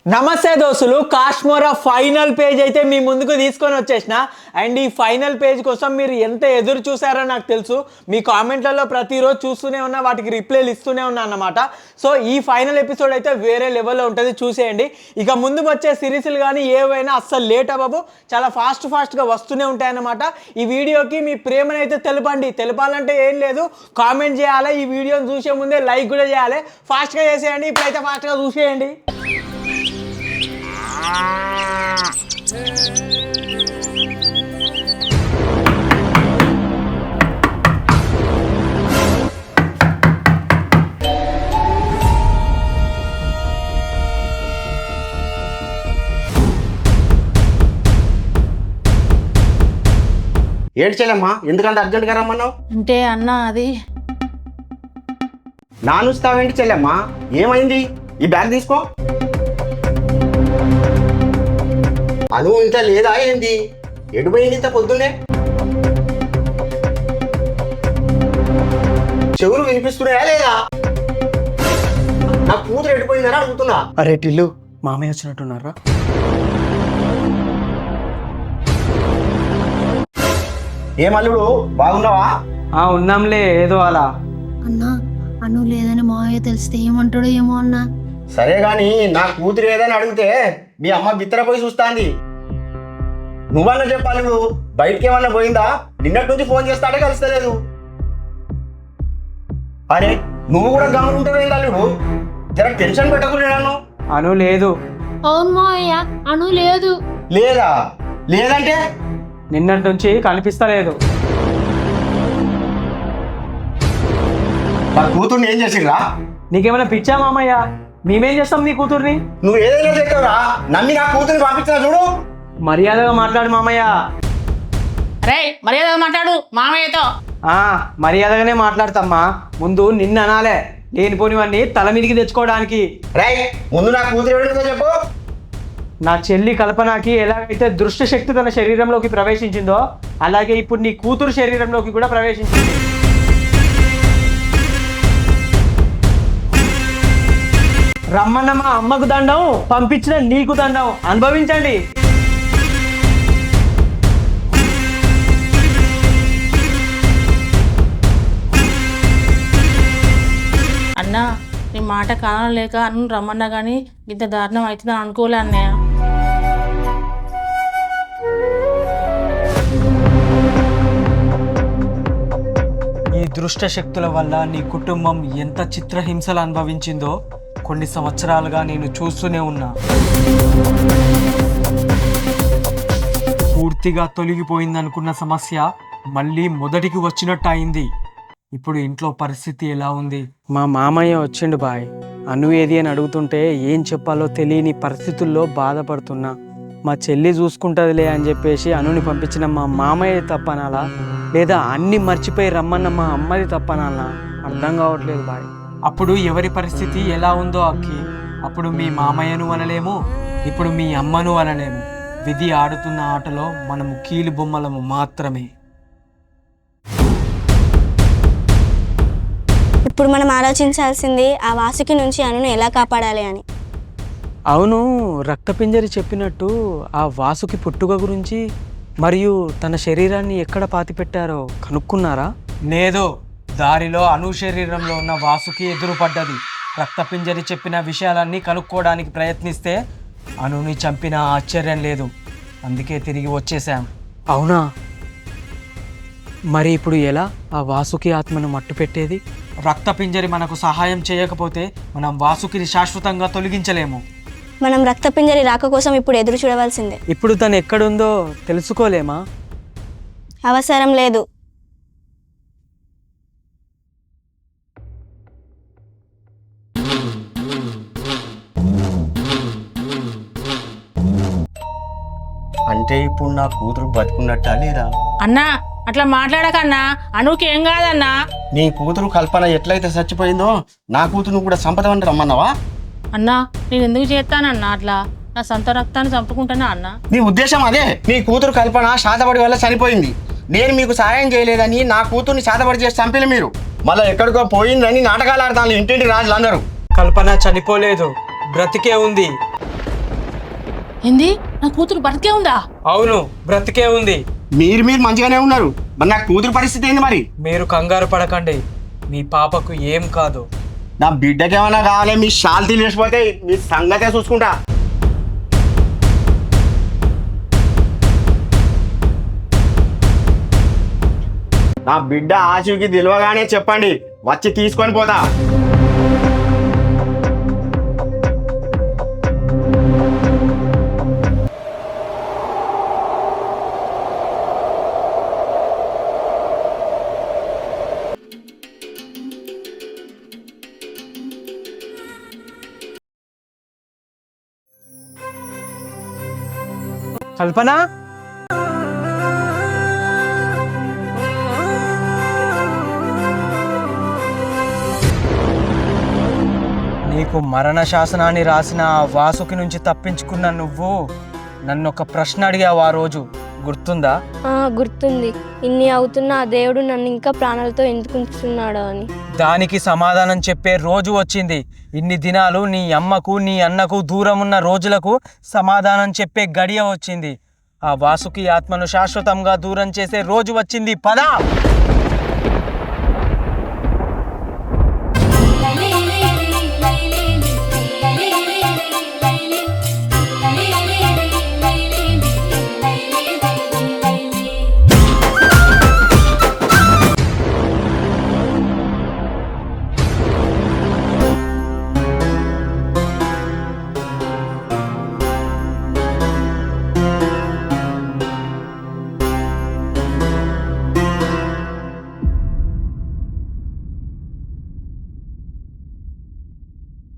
నమస్తే దోస్తులు, Kashmora final page అయితే మీ ముందుకు తీసుకొని వచ్చేసిన. అండ్ ఈ ఫైనల్ పేజ్ కోసం మీరు ఎంత ఎదురు చూసారో నాకు తెలుసు. మీ కామెంట్లలో ప్రతిరోజు చూస్తూనే ఉన్నా, వాటికి రిప్లైలు ఇస్తూనే ఉన్నా అన్నమాట. సో ఈ ఫైనల్ ఎపిసోడ్ అయితే వేరే లెవెల్లో ఉంటుంది, చూసేయండి. ఇక ముందుకు వచ్చే సిరీస్లు కానీ ఏవైనా అస్సలు లేట్ అవ్వవు, చాలా ఫాస్ట్గా వస్తూనే ఉంటాయన్నమాట. ఈ వీడియోకి మీ ప్రేమను అయితే తెలపాలంటే ఏం లేదు, కామెంట్ చేయాలి. ఈ వీడియోని చూసే ముందే లైక్ కూడా చేయాలి. ఫాస్ట్గా చేసేయండి, ఇప్పుడైతే ఫాస్ట్గా చూసేయండి. ఏడ్చేలమ్మా, ఎందుకంటే అర్జెంట్గా రమ్మన్నావు? అంటే అన్న అది నానుస్తావేంటి చెల్లెమ్మా? ఏమైంది? ఈ బ్యాగ్ తీసుకో. అను ఇంత లేదా ఏంది? ఎడిపోయింది ఇంత పొద్దున్నే? చెవులు వినిపిస్తున్నాయా లేదా? నా కూతురు ఎడిపోయిందని అడుగుతున్నా. అరే టిల్లు, మామయ్య వచ్చినట్టున్నారా? ఏమల్లుడు, బాగున్నావా? ఉన్నాంలే, ఏదో అలా. అన్నా అను లేదని మావయ్య తెలిస్తే ఏమంటాడో ఏమో అన్నా. సరే గాని నా కూతురు ఏదని అడిగితే మీ అమ్మ బిత్తరపోయి చూస్తాంది. నువ్వన్నా చెప్పాలి, నువ్వు బయటికి ఏమన్నా పోయిందా? నిన్నటి నుంచి ఫోన్ చేస్తాడే కలుస్తలేదు. అరే నువ్వు కూడా గమనింటుందేంటి అల్లుడు? జర టెన్షన్ పెట్టకుండా. అను లేదు. అవును మావయ్య, అను లేదు. లేదా? లేదంటే నిన్నటి నుంచి కనిపిస్తలేదు. మా కూతుర్ని ఏం చేసిర్రా? నీకేమైనా పిచ్చా మామయ్య? మేమేం చేస్తాం నీ కూతుర్ని? నువ్వు ఏదైనా చెప్పావురా, నమ్మి నా కూతుర్ని పంపించినా చూడు. మర్యాదగా మాట్లాడు మామయ్య. రే మర్యాదగా మాట్లాడు మామయ్యతో. మర్యాదగానే మాట్లాడతామ్మా. ముందు నిన్ను అనాలే, లేనిపోనివన్నీ తల మీదికి తెచ్చుకోవడానికి. రై ముందు నా కూతురు ఎవరితో చెప్పు. నా చెల్లి కల్పనకి ఎలాగైతే దృష్ట శక్తి తన శరీరంలోకి ప్రవేశించిందో, అలాగే ఇప్పుడు నీ కూతురు శరీరంలోకి కూడా ప్రవేశించింది. రమ్మన్న మా అమ్మకు దండం, పంపించిన నీకు దండం. అనుభవించండి. అన్నా నీ మాట కాలం లేక అన్ను రమ్మన్నా కానీ ఇంత దారుణం అవుతుందని అనుకోలే అన్నయ్య. ఈ దృష్ట శక్తుల వల్ల నీ కుటుంబం ఎంత చిత్రహింసలు అనుభవించిందో కొన్ని సంవత్సరాలుగా నేను చూస్తూనే ఉన్నా. పూర్తిగా తొలగిపోయిందనుకున్న సమస్య మళ్ళీ మొదటికి వచ్చినట్టు అయింది. ఇప్పుడు ఇంట్లో పరిస్థితి ఎలా ఉంది? మా మామయ్య వచ్చిండు బాయ్. అను ఏది అని అడుగుతుంటే ఏం చెప్పాలో తెలియని పరిస్థితుల్లో బాధపడుతున్నా. మా చెల్లి చూసుకుంటుందిలే అని చెప్పేసి అనుని పంపించిన మా మామయ్య తప్పనాలా, లేదా అన్ని మర్చిపోయి రమ్మన్న మా అమ్మది తప్పనాలా అర్థం కావట్లేదు బాయ్. అప్పుడు ఎవరి పరిస్థితి ఎలా ఉందో అక్కి. అప్పుడు మీ మామయ్యను అనలేము, ఇప్పుడు మీ అమ్మను అనలేము. విధి ఆడుతున్న ఆటలో మనము కీలు బొమ్మలము మాత్రమే. ఇప్పుడు మనం ఆలోచించాల్సింది ఆ వాసుకి నుంచి అనును ఎలా కాపాడాలి అని. అవును, రక్తపింజరి చెప్పినట్టు ఆ వాసుకి పుట్టుక గురించి మరియు తన శరీరాన్ని ఎక్కడ పాతిపెట్టారో కనుక్కున్నారా? లేదు, దారిలో అను శరీరంలో ఉన్న వాసుకి ఎదురుపడ్డది. రక్తపింజరి చెప్పిన విషయాలన్నీ కనుక్కోవడానికి ప్రయత్నిస్తే అనుని చంపిన ఆశ్చర్యం లేదు. అందుకే తిరిగి వచ్చేసాం. అవునా? మరి ఇప్పుడు ఎలా ఆ వాసుకి ఆత్మను మట్టు పెట్టేది? రక్తపింజరి మనకు సహాయం చేయకపోతే మనం వాసుకిని శాశ్వతంగా తొలగించలేము. మనం రక్తపింజరి రాక కోసం ఇప్పుడు ఎదురు చూడవలసిందే. ఇప్పుడు తను ఎక్కడుందో తెలుసుకోలేమా? అవసరం లేదు. అంటే ఇప్పుడు నా కూతురు బతుకున్నట్టా లేదా? అన్నా అట్లా మాట్లాడకన్నా, అనుకి ఏం కాదన్నా. నీ కూతురు కల్పన ఎట్లయితే చచ్చిపోయిందో నా కూతురు కూడా సంపదమని రమ్మన్నావా? అన్నా నేను ఎందుకు చేస్తానన్నా అట్లా? నా సొంత రక్తాన్ని చంపుకుంటానా అన్నా? నీ ఉద్దేశం అదే? నీ కూతురు కల్పన శాతపడి వల్ల చనిపోయింది. నేను మీకు సాయం చేయలేదని నా కూతుర్ని శాతపడి చేసి చంపిన మీరు మళ్ళీ ఎక్కడికో పోయిందని నాటకాలు ఆడతాను ఇంటింటి రాజులు అందరూ. కల్పన చనిపోలేదు, బ్రతికే ఉంది. ఏంది నా కూతురు బతికే ఉందా? అవును, బ్రతికే ఉంది. మీరు మంచిగానే ఉన్నారు, మరి నా కూతురు పరిస్థితి ఏంది మరి? మీరు కంగారు పడకండి, మీ పాపకు ఏం కాదు. నా బిడ్డకి ఏమైనా కావాలి, మీ శాంతి లేచిపోతే మీ సంగతే చూసుకుంటా. నా బిడ్డ ఆశుకి తెలియగానే చెప్పండి, వచ్చి తీసుకొని పోతా. కల్పన, నీకు మరణ శాసనాన్ని రాసిన ఆ వాసుకి నుంచి తప్పించుకున్న నువ్వు నన్ను ఒక ప్రశ్న అడిగావు ఆ రోజు, గుర్తుందా? గుర్తుంది. ఇన్ని అవుతున్నా ఆ దేవుడు నన్ను ఇంకా ప్రాణాలతో ఎందుకు ఉంచుతున్నాడు అని. దానికి సమాధానం చెప్పే రోజు వచ్చింది. ఇన్ని దినాలు నీ అమ్మకు నీ అన్నకు దూరం ఉన్న రోజులకు సమాధానం చెప్పే గడియ వచ్చింది. ఆ వాసుకి ఆత్మను శాశ్వతంగా దూరం చేసే రోజు వచ్చింది. పదా.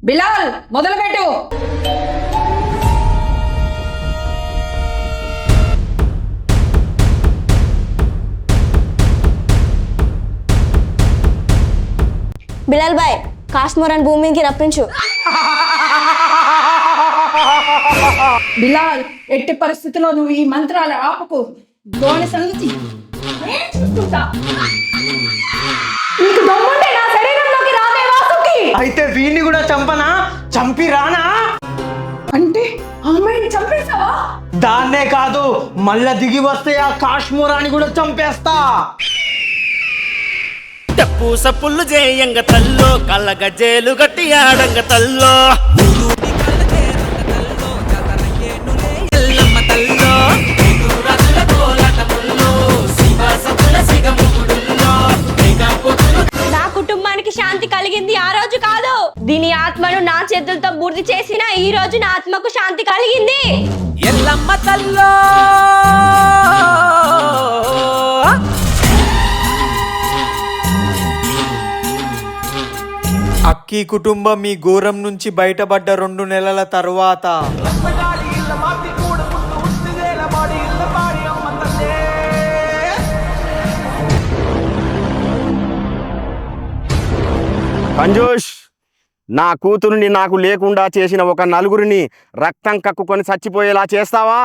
బిలాల్, మొదలుపెట్టు. బిలాల్ బాయ్, కాశ్మీరాన్ని భూమికి రప్పించు. బిలాల్, ఎట్టి పరిస్థితిలో నువ్వు ఈ మంత్రాలు ఆపకు. గోని సంగతి నేను చూసుకుంటా. నీకు దమ్ముంటే నా శరీరంలోకి రావే వాసుకి. అయితే వీడిని కూడా చంపనా? చంపి రానా? అంటే అమ్మాయిని చంపేశావా? దాన్నే కాదు, మళ్ళా దిగి వస్తే ఆ కాశ్మీరాన్ని కూడా చంపేస్తా. టప్పు సప్పుళ్ళు చేయంగ తల్లో, కళ్ళ గజ్జేలు గట్టి ఆడంగ తల్లో. నా కుటుంబానికి శాంతి కలిగింది ఆ రోజు కాదు, దీని ఆత్మను నా చేతులతో బూర్తి చేసిన ఈ రోజు నా ఆత్మకు శాంతి కలిగింది. ఎల్లమ్మ తల్లో. అక్కీ కుటుంబం ఈ ఘోరం నుంచి బయటపడ్డ 2 నెలల తరువాత కంజోష్, నా కూతురుని నాకు లేకుండా చేసిన ఒక నలుగురిని రక్తం కక్కుకొని చచ్చిపోయేలా చేస్తావా?